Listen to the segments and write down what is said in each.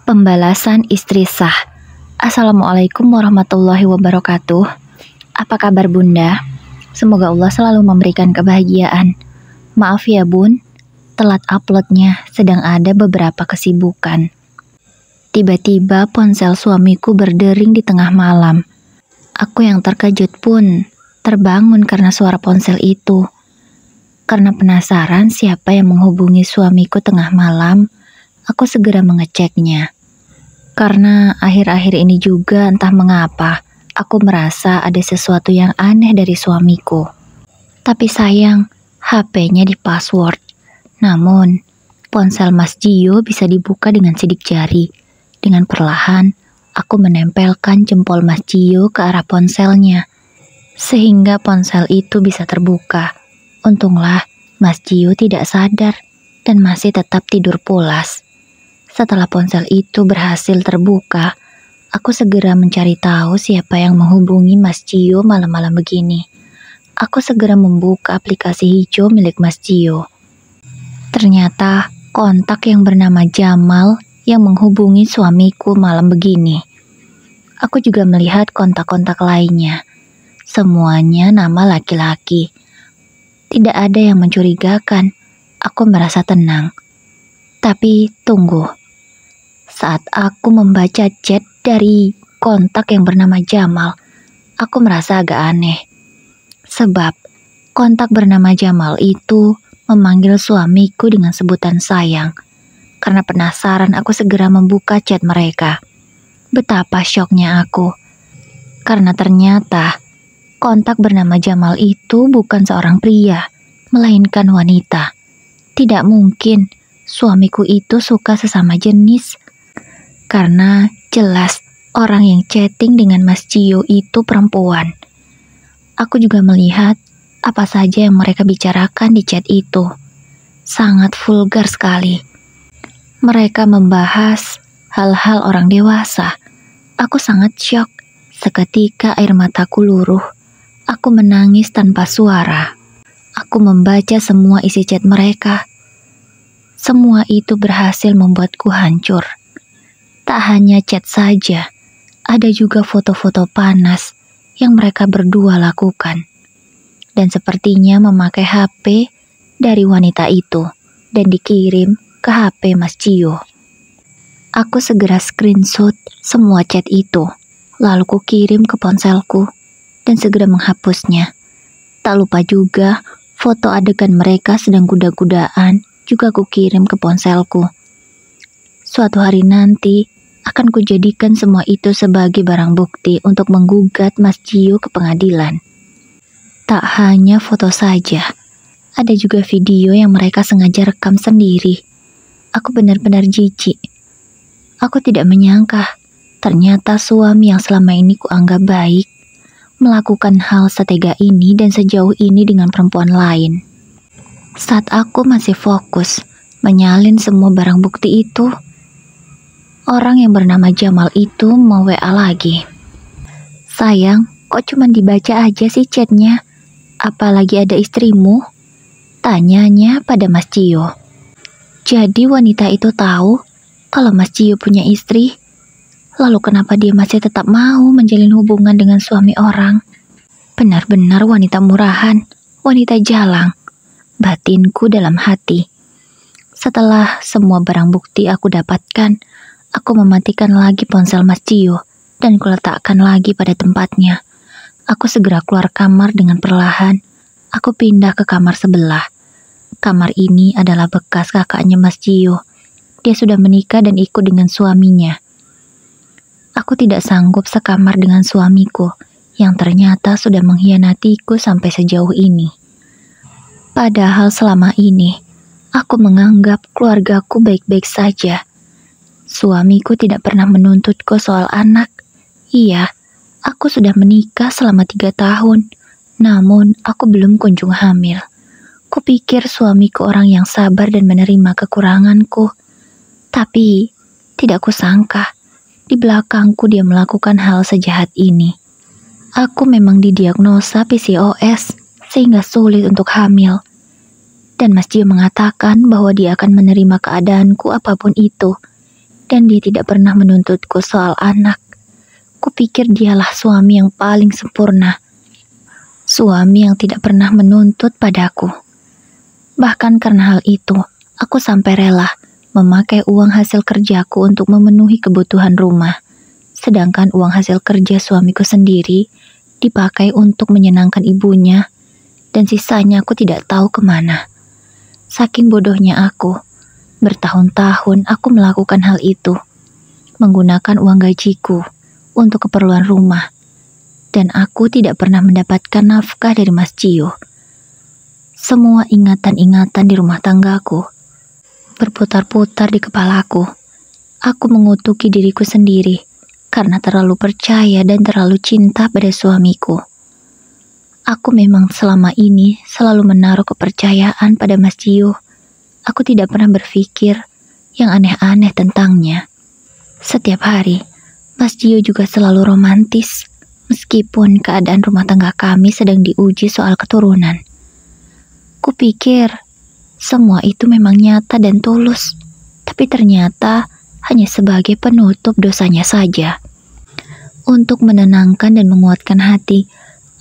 Pembalasan istri sah. Assalamualaikum warahmatullahi wabarakatuh. Apa kabar Bunda? Semoga Allah selalu memberikan kebahagiaan. Maaf ya Bun, telat uploadnya, sedang ada beberapa kesibukan. Tiba-tiba ponsel suamiku berdering di tengah malam. Aku yang terkejut pun terbangun karena suara ponsel itu. Karena penasaran siapa yang menghubungi suamiku tengah malam, aku segera mengeceknya. Karena akhir-akhir ini juga entah mengapa, aku merasa ada sesuatu yang aneh dari suamiku. Tapi sayang, HP-nya di password. Namun, ponsel Mas Gio bisa dibuka dengan sidik jari. Dengan perlahan, aku menempelkan jempol Mas Gio ke arah ponselnya, sehingga ponsel itu bisa terbuka. Untunglah, Mas Gio tidak sadar dan masih tetap tidur pulas. Setelah ponsel itu berhasil terbuka, aku segera mencari tahu siapa yang menghubungi Mas Gio malam-malam begini. Aku segera membuka aplikasi hijau milik Mas Gio. Ternyata kontak yang bernama Jamal yang menghubungi suamiku malam begini. Aku juga melihat kontak-kontak lainnya. Semuanya nama laki-laki. Tidak ada yang mencurigakan. Aku merasa tenang. Tapi tunggu. Saat aku membaca chat dari kontak yang bernama Jamal, aku merasa agak aneh. Sebab kontak bernama Jamal itu memanggil suamiku dengan sebutan sayang. Karena penasaran, aku segera membuka chat mereka. Betapa syoknya aku. Karena ternyata kontak bernama Jamal itu bukan seorang pria, melainkan wanita. Tidak mungkin suamiku itu suka sesama jenis. Karena jelas orang yang chatting dengan Mas Gio itu perempuan. Aku juga melihat apa saja yang mereka bicarakan di chat itu. Sangat vulgar sekali. Mereka membahas hal-hal orang dewasa. Aku sangat syok. Seketika air mataku luruh. Aku menangis tanpa suara. Aku membaca semua isi chat mereka. Semua itu berhasil membuatku hancur. Tak hanya chat saja, ada juga foto-foto panas yang mereka berdua lakukan. Dan sepertinya memakai HP dari wanita itu dan dikirim ke HP Mas Gio. Aku segera screenshot semua chat itu, lalu kukirim ke ponselku dan segera menghapusnya. Tak lupa juga foto adegan mereka sedang kuda-kudaan juga kukirim ke ponselku. Suatu hari nanti akan kujadikan semua itu sebagai barang bukti untuk menggugat Mas Gio ke pengadilan. Tak hanya foto saja, ada juga video yang mereka sengaja rekam sendiri. Aku benar-benar jijik. Aku tidak menyangka, ternyata suami yang selama ini kuanggap baik, melakukan hal setega ini dan sejauh ini dengan perempuan lain. Saat aku masih fokus menyalin semua barang bukti itu, orang yang bernama Jamal itu mau WA lagi. Sayang, kok cuma dibaca aja sih chatnya? Apalagi ada istrimu? Tanyanya pada Mas Gio. Jadi wanita itu tahu kalau Mas Gio punya istri? Lalu kenapa dia masih tetap mau menjalin hubungan dengan suami orang? Benar-benar wanita murahan, wanita jalang. Batinku dalam hati. Setelah semua barang bukti aku dapatkan, aku mematikan lagi ponsel Mas Gio dan kuletakkan lagi pada tempatnya. Aku segera keluar kamar dengan perlahan. Aku pindah ke kamar sebelah. Kamar ini adalah bekas kakaknya Mas Gio. Dia sudah menikah dan ikut dengan suaminya. Aku tidak sanggup sekamar dengan suamiku yang ternyata sudah mengkhianatiku sampai sejauh ini. Padahal selama ini aku menganggap keluargaku baik-baik saja. Suamiku tidak pernah menuntutku soal anak. Iya, aku sudah menikah selama 3 tahun. Namun, aku belum kunjung hamil. Kupikir suamiku orang yang sabar dan menerima kekuranganku. Tapi, tidak kusangka, di belakangku dia melakukan hal sejahat ini. Aku memang didiagnosa PCOS, sehingga sulit untuk hamil. Dan Mas Gio mengatakan bahwa dia akan menerima keadaanku apapun itu. dan dia tidak pernah menuntutku soal anak. Kupikir dialah suami yang paling sempurna, suami yang tidak pernah menuntut padaku. Bahkan karena hal itu, aku sampai rela memakai uang hasil kerjaku untuk memenuhi kebutuhan rumah, sedangkan uang hasil kerja suamiku sendiri dipakai untuk menyenangkan ibunya, dan sisanya aku tidak tahu kemana. Saking bodohnya aku, bertahun-tahun aku melakukan hal itu, menggunakan uang gajiku untuk keperluan rumah, dan aku tidak pernah mendapatkan nafkah dari Mas Cio. Semua ingatan-ingatan di rumah tanggaku berputar-putar di kepalaku. Aku mengutuki diriku sendiri karena terlalu percaya dan terlalu cinta pada suamiku. Aku memang selama ini selalu menaruh kepercayaan pada Mas Cio. Aku tidak pernah berpikir yang aneh-aneh tentangnya. Setiap hari, Mas Cio juga selalu romantis, meskipun keadaan rumah tangga kami sedang diuji soal keturunan. Kupikir semua itu memang nyata dan tulus, tapi ternyata hanya sebagai penutup dosanya saja. Untuk menenangkan dan menguatkan hati,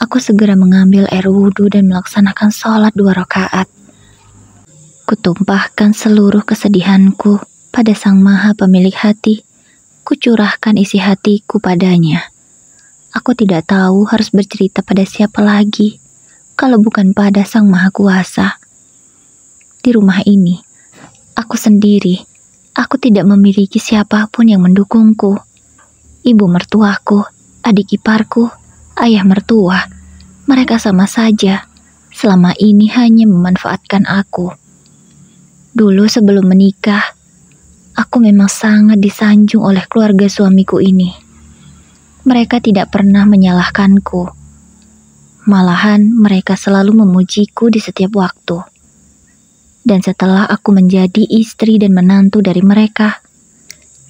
aku segera mengambil air wudhu dan melaksanakan sholat 2 rakaat. Kutumpahkan seluruh kesedihanku pada Sang Maha Pemilik hati. Kucurahkan isi hatiku padanya. Aku tidak tahu harus bercerita pada siapa lagi, kalau bukan pada Sang Maha Kuasa. Di rumah ini, aku sendiri. Aku tidak memiliki siapapun yang mendukungku. Ibu mertuaku, adik iparku, ayah mertua, mereka sama saja. Selama ini hanya memanfaatkan aku. Dulu sebelum menikah, aku memang sangat disanjung oleh keluarga suamiku ini. Mereka tidak pernah menyalahkanku. Malahan mereka selalu memujiku di setiap waktu. Dan setelah aku menjadi istri dan menantu dari mereka,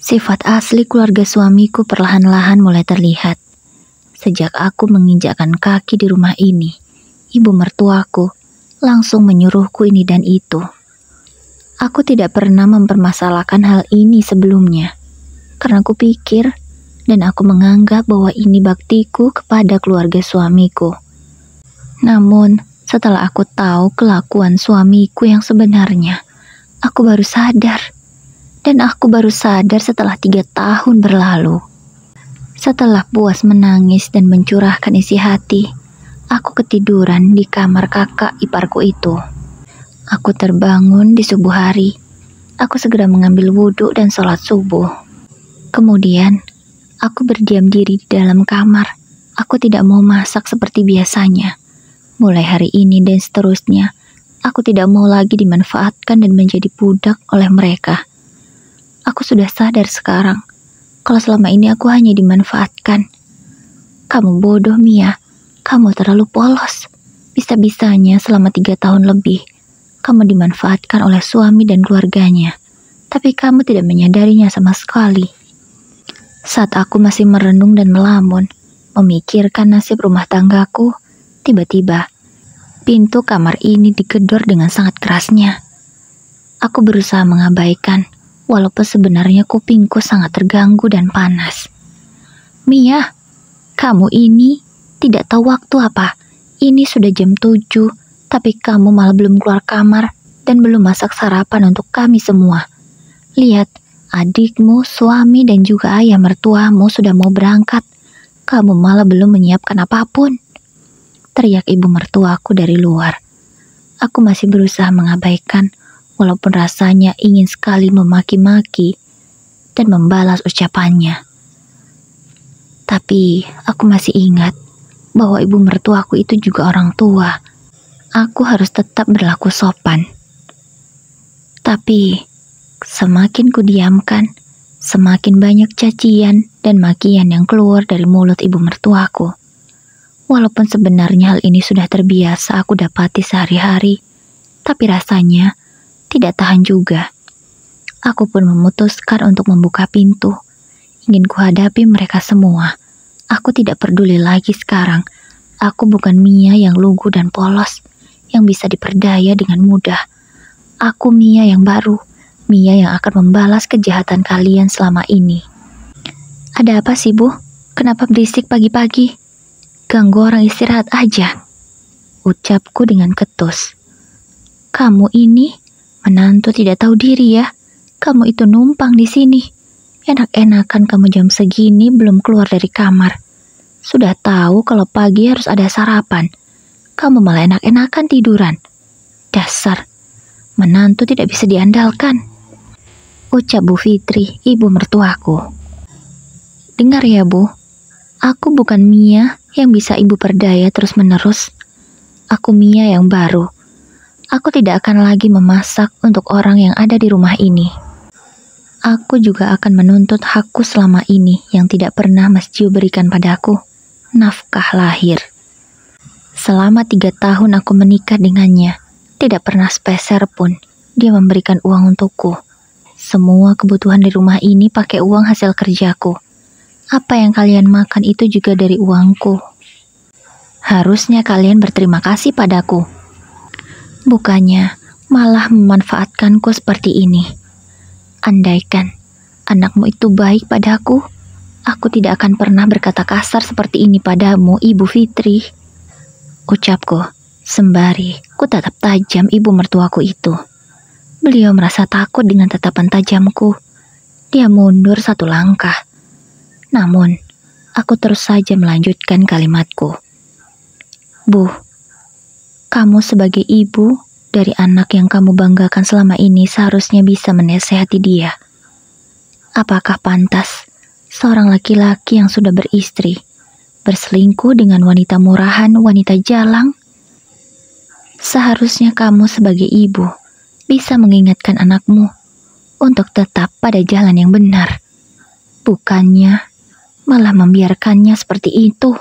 sifat asli keluarga suamiku perlahan-lahan mulai terlihat. Sejak aku menginjakkan kaki di rumah ini, ibu mertuaku langsung menyuruhku ini dan itu. Aku tidak pernah mempermasalahkan hal ini sebelumnya, karena aku pikir dan aku menganggap bahwa ini baktiku kepada keluarga suamiku. Namun, setelah aku tahu kelakuan suamiku yang sebenarnya, aku baru sadar. Dan aku baru sadar setelah 3 tahun berlalu. Setelah puas menangis dan mencurahkan isi hati, aku ketiduran di kamar kakak iparku itu. Aku terbangun di subuh hari. Aku segera mengambil wudhu dan sholat subuh. Kemudian, aku berdiam diri di dalam kamar. Aku tidak mau masak seperti biasanya. Mulai hari ini dan seterusnya, aku tidak mau lagi dimanfaatkan dan menjadi budak oleh mereka. Aku sudah sadar sekarang, kalau selama ini aku hanya dimanfaatkan. Kamu bodoh, Mia. Kamu terlalu polos. Bisa-bisanya selama 3 tahun lebih, kamu dimanfaatkan oleh suami dan keluarganya. Tapi kamu tidak menyadarinya sama sekali. Saat aku masih merenung dan melamun, memikirkan nasib rumah tanggaku, tiba-tiba, pintu kamar ini digedor dengan sangat kerasnya. Aku berusaha mengabaikan, walaupun sebenarnya kupingku sangat terganggu dan panas. Mia, kamu ini tidak tahu waktu apa? Ini sudah jam 7, tapi kamu malah belum keluar kamar dan belum masak sarapan untuk kami semua. Lihat, adikmu, suami, dan juga ayah mertuamu sudah mau berangkat. Kamu malah belum menyiapkan apapun. Teriak ibu mertuaku dari luar. Aku masih berusaha mengabaikan, walaupun rasanya ingin sekali memaki-maki dan membalas ucapannya. Tapi aku masih ingat bahwa ibu mertuaku itu juga orang tua. Aku harus tetap berlaku sopan. Tapi semakin kudiamkan, semakin banyak cacian dan makian yang keluar dari mulut ibu mertuaku. Walaupun sebenarnya hal ini sudah terbiasa aku dapati sehari-hari, tapi rasanya tidak tahan juga. Aku pun memutuskan untuk membuka pintu. Ingin kuhadapi mereka semua. Aku tidak peduli lagi sekarang. Aku bukan Mia yang lugu dan polos, yang bisa diperdaya dengan mudah. Aku Mia yang baru, Mia yang akan membalas kejahatan kalian selama ini. Ada apa sih, Bu? Kenapa berisik pagi-pagi? Ganggu orang istirahat aja, ucapku dengan ketus. Kamu ini menantu tidak tahu diri ya. Kamu itu numpang di sini. Enak-enakan kamu jam segini belum keluar dari kamar. Sudah tahu kalau pagi harus ada sarapan. Kamu malah enak-enakan tiduran. Dasar menantu tidak bisa diandalkan, ucap Bu Fitri, ibu mertuaku. Dengar ya, Bu. Aku bukan Mia yang bisa ibu perdaya terus-menerus. Aku Mia yang baru. Aku tidak akan lagi memasak untuk orang yang ada di rumah ini. Aku juga akan menuntut hakku selama ini yang tidak pernah Mas Gio berikan padaku, nafkah lahir. Selama 3 tahun aku menikah dengannya, tidak pernah sepeser pun dia memberikan uang untukku. Semua kebutuhan di rumah ini pakai uang hasil kerjaku. Apa yang kalian makan itu juga dari uangku. Harusnya kalian berterima kasih padaku. Bukannya malah memanfaatkanku seperti ini. Andaikan anakmu itu baik padaku, aku tidak akan pernah berkata kasar seperti ini padamu, Ibu Fitri, ucapku sembari ku tatap tajam ibu mertuaku itu. Beliau merasa takut dengan tatapan tajamku. Dia mundur 1 langkah. Namun, aku terus saja melanjutkan kalimatku. Bu, kamu sebagai ibu dari anak yang kamu banggakan selama ini seharusnya bisa menasehati dia. Apakah pantas seorang laki-laki yang sudah beristri berselingkuh dengan wanita murahan, wanita jalang? Seharusnya kamu sebagai ibu bisa mengingatkan anakmu untuk tetap pada jalan yang benar. Bukannya malah membiarkannya seperti itu,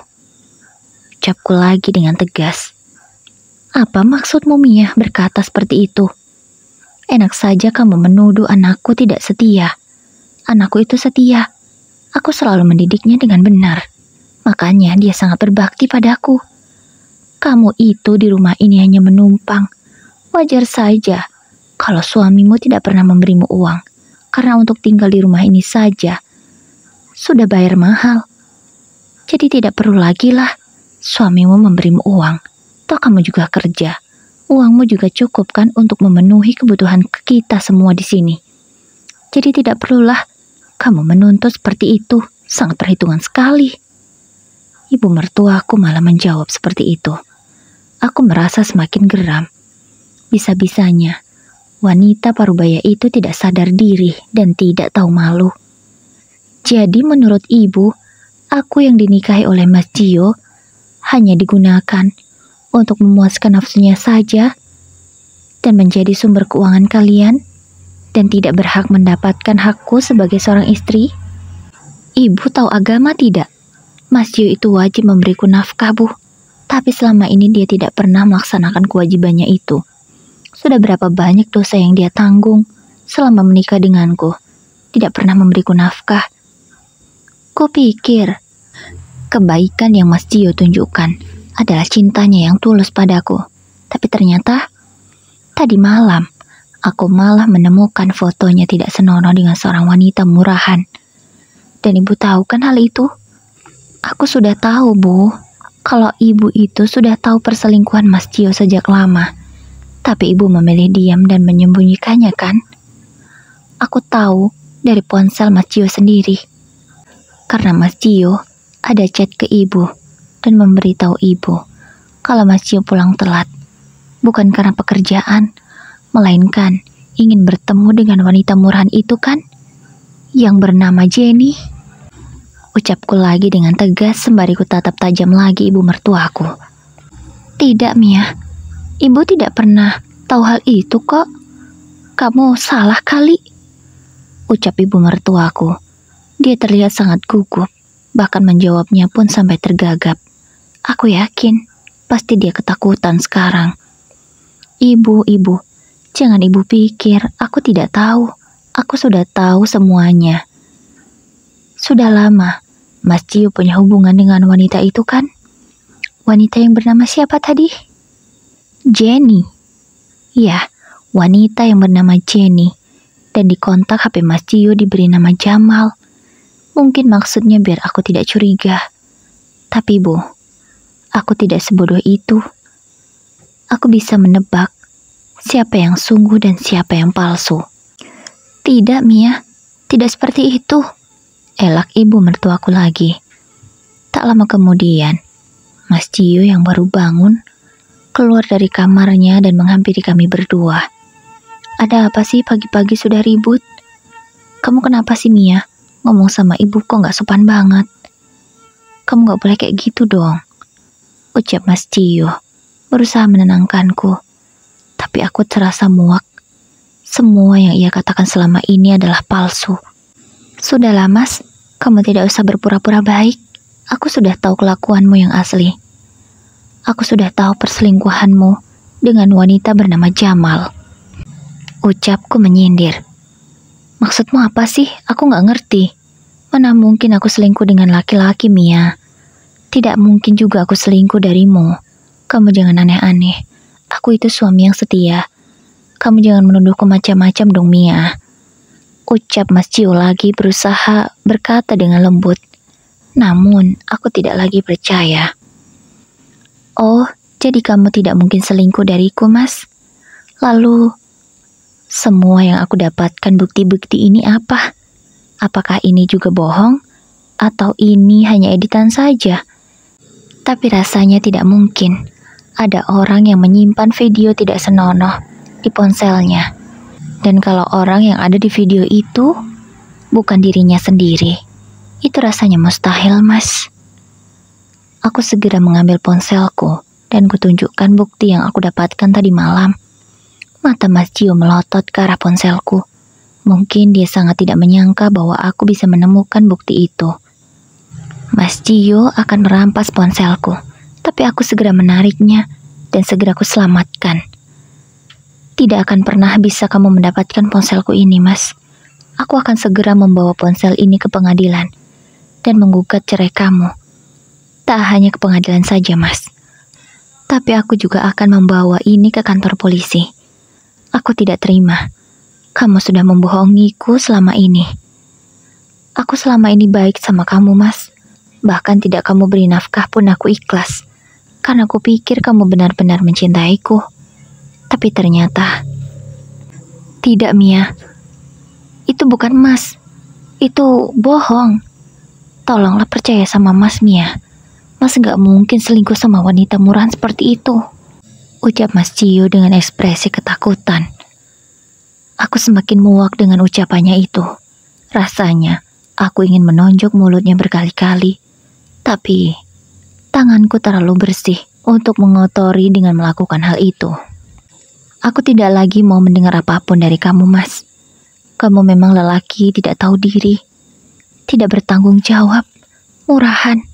ucapku lagi dengan tegas. Apa maksudmu, Mia, berkata seperti itu? Enak saja kamu menuduh anakku tidak setia. Anakku itu setia. Aku selalu mendidiknya dengan benar. Makanya dia sangat berbakti padaku. Kamu itu di rumah ini hanya menumpang. Wajar saja kalau suamimu tidak pernah memberimu uang. Karena untuk tinggal di rumah ini saja sudah bayar mahal. Jadi tidak perlu lagi lah suamimu memberimu uang. Toh kamu juga kerja. Uangmu juga cukup kan untuk memenuhi kebutuhan kita semua di sini. Jadi tidak perlulah kamu menuntut seperti itu. Sangat perhitungan sekali. Ibu mertuaku malah menjawab seperti itu. Aku merasa semakin geram. Bisa-bisanya wanita parubaya itu tidak sadar diri dan tidak tahu malu. Jadi menurut ibu, aku yang dinikahi oleh Mas Gio hanya digunakan untuk memuaskan nafsunya saja dan menjadi sumber keuangan kalian dan tidak berhak mendapatkan hakku sebagai seorang istri? Ibu tahu agama tidak? Mas Gio itu wajib memberiku nafkah, Bu. Tapi selama ini dia tidak pernah melaksanakan kewajibannya itu. Sudah berapa banyak dosa yang dia tanggung selama menikah denganku. Tidak pernah memberiku nafkah. Kupikir kebaikan yang Mas Gio tunjukkan adalah cintanya yang tulus padaku. Tapi ternyata tadi malam aku malah menemukan fotonya tidak senonoh dengan seorang wanita murahan. Dan ibu tahu kan hal itu? Aku sudah tahu, Bu, kalau ibu itu sudah tahu perselingkuhan Mas Gio sejak lama. Tapi ibu memilih diam dan menyembunyikannya kan? Aku tahu dari ponsel Mas Gio sendiri. Karena Mas Gio ada chat ke ibu dan memberitahu ibu kalau Mas Gio pulang telat. Bukan karena pekerjaan, melainkan ingin bertemu dengan wanita murahan itu kan? Yang bernama Jenny. Ucapku lagi dengan tegas sembari ku tatap tajam lagi ibu mertuaku. Tidak, Mia. Ibu tidak pernah tahu hal itu kok. Kamu salah kali, ucap ibu mertuaku. Dia terlihat sangat gugup, bahkan menjawabnya pun sampai tergagap. Aku yakin, pasti dia ketakutan sekarang. Ibu, jangan ibu pikir aku tidak tahu. Aku sudah tahu semuanya. Sudah lama, Mas Gio punya hubungan dengan wanita itu kan? Wanita yang bernama siapa tadi? Jenny. Ya, wanita yang bernama Jenny. Dan di kontak HP Mas Cio diberi nama Jamal. Mungkin maksudnya biar aku tidak curiga. Tapi Bu, aku tidak sebodoh itu. Aku bisa menebak siapa yang sungguh dan siapa yang palsu. Tidak, Mia. Tidak seperti itu. Elak ibu mertuaku lagi. Tak lama kemudian, Mas Cio yang baru bangun keluar dari kamarnya dan menghampiri kami berdua. Ada apa sih pagi-pagi sudah ribut? Kamu kenapa sih, Mia? Ngomong sama ibu kok gak sopan banget. Kamu gak boleh kayak gitu dong, ucap Mas Cio, berusaha menenangkanku. Tapi aku terasa muak. Semua yang ia katakan selama ini adalah palsu. Sudahlah Mas, kamu tidak usah berpura-pura baik. Aku sudah tahu kelakuanmu yang asli. Aku sudah tahu perselingkuhanmu dengan wanita bernama Jamal. Ucapku menyindir. Maksudmu apa sih? Aku gak ngerti. Mana mungkin aku selingkuh dengan laki-laki, Mia? Tidak mungkin juga aku selingkuh darimu. Kamu jangan aneh-aneh. Aku itu suami yang setia. Kamu jangan menuduhku macam-macam dong, Mia. Ucap Mas Cio lagi berusaha berkata dengan lembut. Namun, aku tidak lagi percaya. Oh, jadi kamu tidak mungkin selingkuh dariku, Mas? Lalu, semua yang aku dapatkan bukti-bukti ini apa? Apakah ini juga bohong? Atau ini hanya editan saja? Tapi rasanya tidak mungkin. Ada orang yang menyimpan video tidak senonoh di ponselnya. Dan kalau orang yang ada di video itu bukan dirinya sendiri, itu rasanya mustahil, Mas. Aku segera mengambil ponselku dan kutunjukkan bukti yang aku dapatkan tadi malam. Mata Mas Cio melotot ke arah ponselku. Mungkin dia sangat tidak menyangka bahwa aku bisa menemukan bukti itu. Mas Cio akan merampas ponselku, tapi aku segera menariknya dan segera aku selamatkan. Tidak akan pernah bisa kamu mendapatkan ponselku ini, Mas. Aku akan segera membawa ponsel ini ke pengadilan dan menggugat cerai kamu. Tak hanya ke pengadilan saja, Mas. Tapi aku juga akan membawa ini ke kantor polisi. Aku tidak terima. Kamu sudah membohongiku selama ini. Aku selama ini baik sama kamu, Mas. Bahkan tidak kamu beri nafkah pun aku ikhlas. Karena aku pikir kamu benar-benar mencintaiku. Tapi ternyata tidak, Mia. Itu bukan Mas. Itu bohong. Tolonglah percaya sama Mas, Mia. Mas gak mungkin selingkuh sama wanita murahan seperti itu, ucap Mas Cio dengan ekspresi ketakutan. Aku semakin muak dengan ucapannya itu. Rasanya aku ingin menonjok mulutnya berkali-kali. Tapi tanganku terlalu bersih untuk mengotori dengan melakukan hal itu. Aku tidak lagi mau mendengar apapun dari kamu, Mas. Kamu memang lelaki tidak tahu diri, tidak bertanggung jawab, murahan,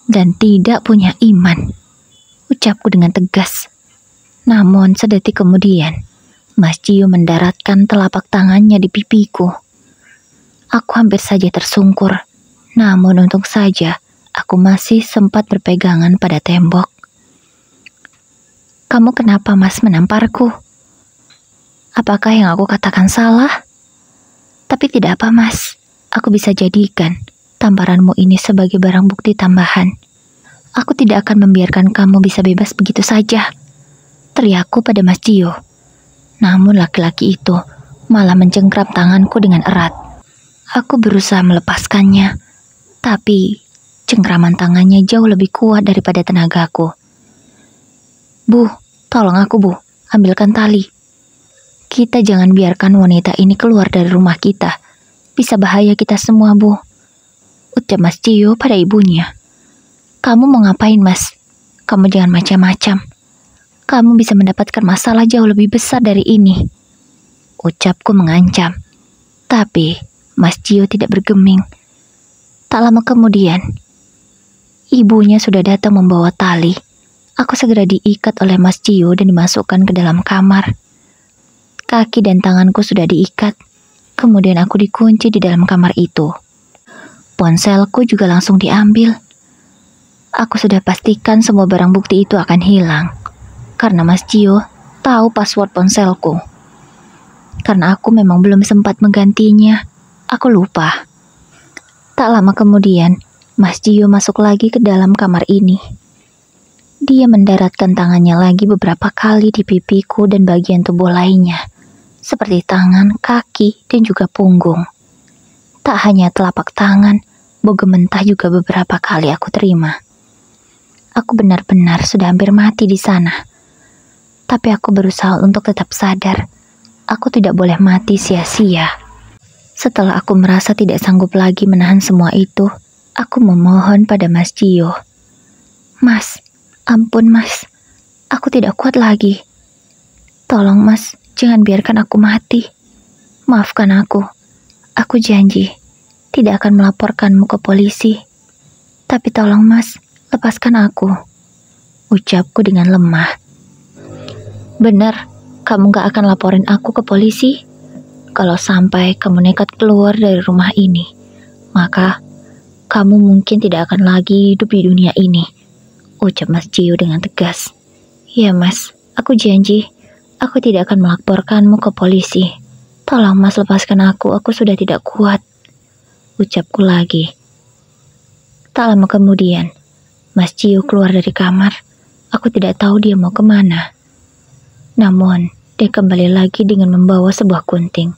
dan tidak punya iman, ucapku dengan tegas. Namun sedetik kemudian, Mas Cio mendaratkan telapak tangannya di pipiku. Aku hampir saja tersungkur, namun untung saja aku masih sempat berpegangan pada tembok. Kamu kenapa, Mas, menamparku? Apakah yang aku katakan salah? Tapi tidak apa, Mas. Aku bisa jadikan tamparanmu ini sebagai barang bukti tambahan. Aku tidak akan membiarkan kamu bisa bebas begitu saja, teriakku pada Mas Cio. Namun laki-laki itu malah mencengkram tanganku dengan erat. Aku berusaha melepaskannya, tapi cengkraman tangannya jauh lebih kuat daripada tenagaku. Bu, tolong aku, Bu. Ambilkan tali. Kita jangan biarkan wanita ini keluar dari rumah kita. Bisa bahaya kita semua, Bu, ucap Mas Cio pada ibunya. Kamu mau ngapain, Mas? Kamu jangan macam-macam. Kamu bisa mendapatkan masalah jauh lebih besar dari ini, ucapku mengancam. Tapi Mas Cio tidak bergeming. Tak lama kemudian, ibunya sudah datang membawa tali. Aku segera diikat oleh Mas Cio dan dimasukkan ke dalam kamar. Kaki dan tanganku sudah diikat. Kemudian aku dikunci di dalam kamar itu. Ponselku juga langsung diambil. Aku sudah pastikan semua barang bukti itu akan hilang, karena Mas Cio tahu password ponselku. karena aku memang belum sempat menggantinya. Aku lupa. Tak lama kemudian, Mas Gio masuk lagi ke dalam kamar ini. Dia mendaratkan tangannya lagi beberapa kali di pipiku dan bagian tubuh lainnya, seperti tangan, kaki, dan juga punggung. Tak hanya telapak tangan, boga mentah juga beberapa kali aku terima. Aku benar-benar sudah hampir mati di sana. Tapi aku berusaha untuk tetap sadar. Aku tidak boleh mati sia-sia. Setelah aku merasa tidak sanggup lagi menahan semua itu, aku memohon pada Mas Gio. Mas, ampun Mas, aku tidak kuat lagi. Tolong Mas, jangan biarkan aku mati. Maafkan aku. Aku janji, tidak akan melaporkanmu ke polisi. Tapi tolong Mas, lepaskan aku. Ucapku dengan lemah. Benar, kamu gak akan laporin aku ke polisi? Kalau sampai kamu nekat keluar dari rumah ini, maka kamu mungkin tidak akan lagi hidup di dunia ini, ucap Mas Gio dengan tegas. Ya Mas, aku janji, aku tidak akan melaporkanmu ke polisi. Tolong Mas lepaskan aku sudah tidak kuat, ucapku lagi. Tak lama kemudian, Mas Gio keluar dari kamar. Aku tidak tahu dia mau kemana. Namun, dia kembali lagi dengan membawa sebuah gunting.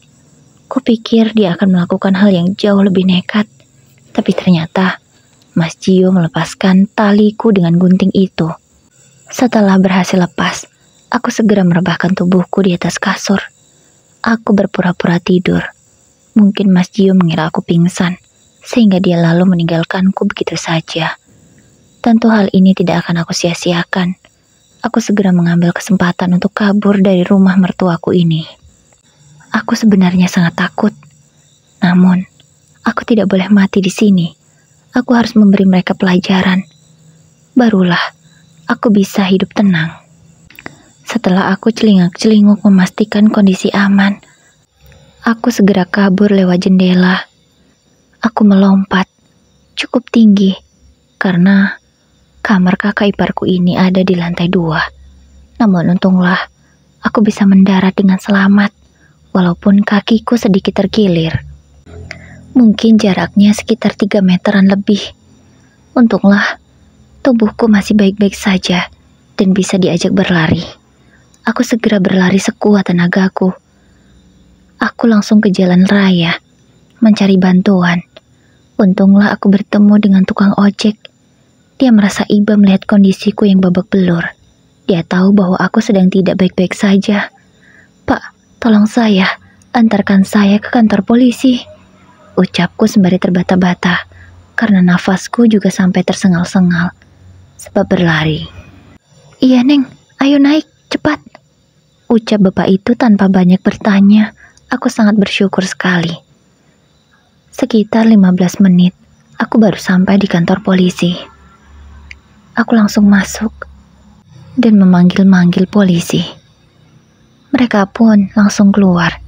Kupikir dia akan melakukan hal yang jauh lebih nekat, tapi ternyata Mas Gio melepaskan taliku dengan gunting itu. Setelah berhasil lepas, aku segera merebahkan tubuhku di atas kasur. Aku berpura-pura tidur. Mungkin Mas Gio mengira aku pingsan, sehingga dia lalu meninggalkanku begitu saja. Tentu hal ini tidak akan aku sia-siakan. Aku segera mengambil kesempatan untuk kabur dari rumah mertuaku ini. Aku sebenarnya sangat takut. Namun, aku tidak boleh mati di sini. Aku harus memberi mereka pelajaran. Barulah aku bisa hidup tenang. Setelah aku celingak-celinguk memastikan kondisi aman, aku segera kabur lewat jendela. Aku melompat cukup tinggi karena kamar kakak iparku ini ada di lantai 2. Namun untunglah aku bisa mendarat dengan selamat, walaupun kakiku sedikit terkilir. Mungkin jaraknya sekitar 3 meteran lebih. Untunglah tubuhku masih baik-baik saja dan bisa diajak berlari. Aku segera berlari sekuat tenagaku. Aku langsung ke jalan raya, mencari bantuan. Untunglah aku bertemu dengan tukang ojek. Dia merasa iba melihat kondisiku yang babak belur. Dia tahu bahwa aku sedang tidak baik-baik saja. Pak, tolong saya, antarkan saya ke kantor polisi, ucapku sembari terbata-bata, karena nafasku juga sampai tersengal-sengal, sebab berlari. Iya Neng, ayo naik, cepat, ucap bapak itu tanpa banyak bertanya. Aku sangat bersyukur sekali. Sekitar 15 menit, aku baru sampai di kantor polisi. Aku langsung masuk dan memanggil-manggil polisi. Mereka pun langsung keluar.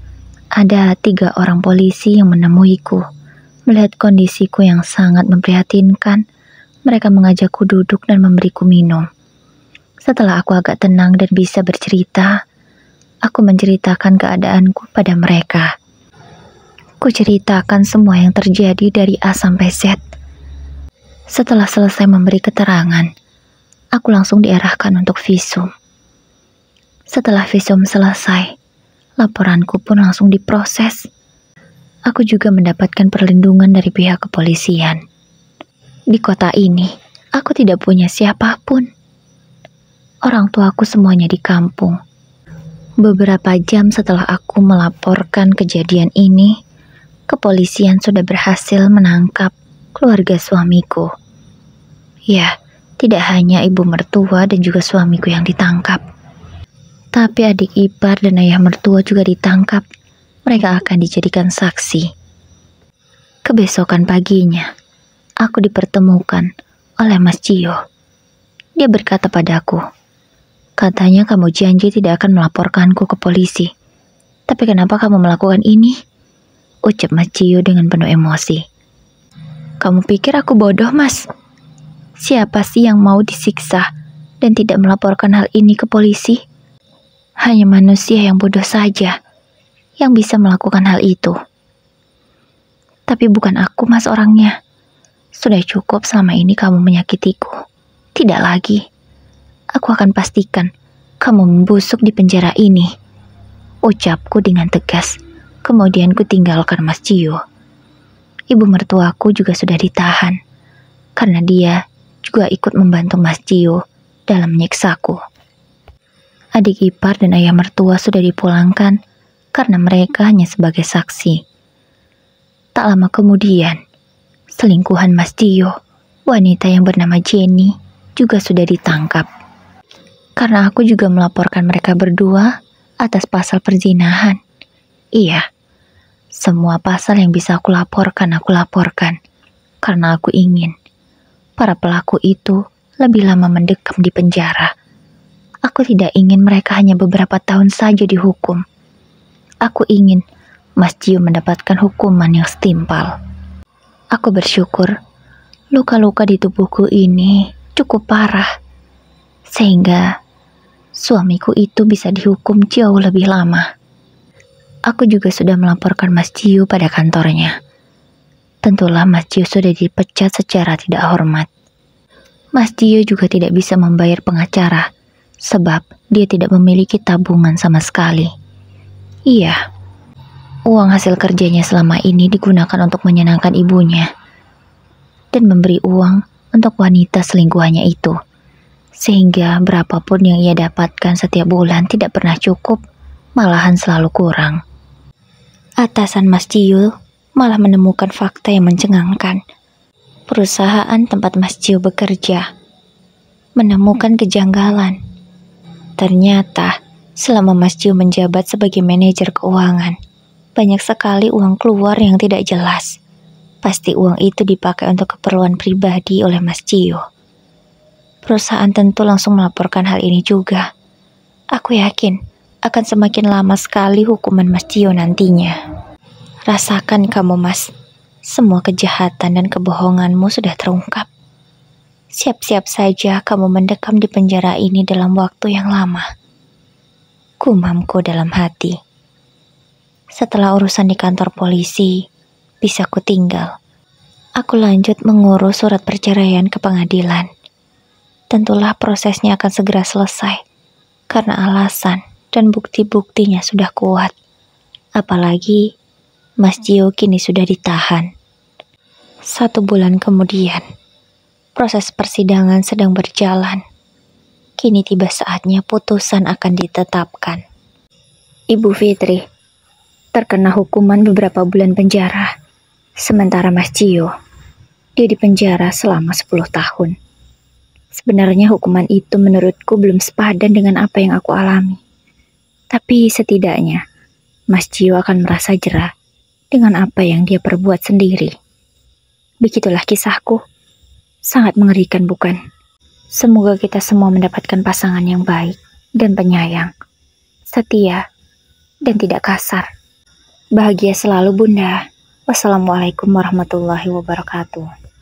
Ada 3 orang polisi yang menemuiku. Melihat kondisiku yang sangat memprihatinkan, mereka mengajakku duduk dan memberiku minum. Setelah aku agak tenang dan bisa bercerita, aku menceritakan keadaanku pada mereka. Kuceritakan semua yang terjadi dari A sampai Z. Setelah selesai memberi keterangan, aku langsung diarahkan untuk visum. Setelah visum selesai, laporanku pun langsung diproses. Aku juga mendapatkan perlindungan dari pihak kepolisian. Di kota ini, aku tidak punya siapapun. Orang tuaku semuanya di kampung. Beberapa jam setelah aku melaporkan kejadian ini, kepolisian sudah berhasil menangkap keluarga suamiku. Ya, tidak hanya ibu mertua dan juga suamiku yang ditangkap, tapi adik ipar dan ayah mertua juga ditangkap. Mereka akan dijadikan saksi. Kebesokan paginya, aku dipertemukan oleh Mas Gio. Dia berkata padaku, katanya kamu janji tidak akan melaporkanku ke polisi. Tapi kenapa kamu melakukan ini? Ucap Mas Gio dengan penuh emosi. Kamu pikir aku bodoh, Mas? Siapa sih yang mau disiksa dan tidak melaporkan hal ini ke polisi? Hanya manusia yang bodoh saja. yang bisa melakukan hal itu. Tapi bukan aku, Mas, orangnya. Sudah cukup selama ini kamu menyakitiku. Tidak lagi. Aku akan pastikan kamu membusuk di penjara ini. Ucapku dengan tegas. Kemudian ku tinggalkan Mas Cio. Ibu mertuaku juga sudah ditahan. Karena dia juga ikut membantu Mas Cio dalam menyiksaku. Adik ipar dan ayah mertua sudah dipulangkan karena mereka hanya sebagai saksi. Tak lama kemudian, selingkuhan Mas Cio, wanita yang bernama Jenny, juga sudah ditangkap. Karena aku juga melaporkan mereka berdua atas pasal perzinahan. Iya, semua pasal yang bisa aku laporkan, karena aku ingin para pelaku itu lebih lama mendekam di penjara. Aku tidak ingin mereka hanya beberapa tahun saja dihukum. Aku ingin Mas Cio mendapatkan hukuman yang setimpal. Aku bersyukur luka-luka di tubuhku ini cukup parah, sehingga suamiku itu bisa dihukum jauh lebih lama. Aku juga sudah melaporkan Mas Cio pada kantornya. Tentulah Mas Cio sudah dipecat secara tidak hormat. Mas Cio juga tidak bisa membayar pengacara, sebab dia tidak memiliki tabungan sama sekali. Iya, uang hasil kerjanya selama ini digunakan untuk menyenangkan ibunya dan memberi uang untuk wanita selingkuhannya itu. Sehingga berapapun yang ia dapatkan setiap bulan tidak pernah cukup, malahan selalu kurang. Atasan Mas Cio malah menemukan fakta yang mencengangkan. Perusahaan tempat Mas Cio bekerja menemukan kejanggalan. Ternyata selama Mas Cio menjabat sebagai manajer keuangan, banyak sekali uang keluar yang tidak jelas. Pasti uang itu dipakai untuk keperluan pribadi oleh Mas Cio. Perusahaan tentu langsung melaporkan hal ini juga. Aku yakin akan semakin lama sekali hukuman Mas Cio nantinya. Rasakan kamu, Mas. Semua kejahatan dan kebohonganmu sudah terungkap. Siap-siap saja kamu mendekam di penjara ini dalam waktu yang lama. Gumamku dalam hati. Setelah urusan di kantor polisi bisa ku tinggal, aku lanjut mengurus surat perceraian ke pengadilan. Tentulah prosesnya akan segera selesai karena alasan dan bukti-buktinya sudah kuat. Apalagi Mas Cio kini sudah ditahan. 1 bulan kemudian, proses persidangan sedang berjalan. Kini tiba saatnya putusan akan ditetapkan. Ibu Fitri terkena hukuman beberapa bulan penjara. Sementara Mas Cio, dia dipenjara selama 10 tahun. Sebenarnya hukuman itu menurutku belum sepadan dengan apa yang aku alami. Tapi setidaknya, Mas Cio akan merasa jera dengan apa yang dia perbuat sendiri. Begitulah kisahku. Sangat mengerikan, bukan? Semoga kita semua mendapatkan pasangan yang baik dan penyayang, setia, dan tidak kasar. Bahagia selalu, Bunda. Wassalamualaikum warahmatullahi wabarakatuh.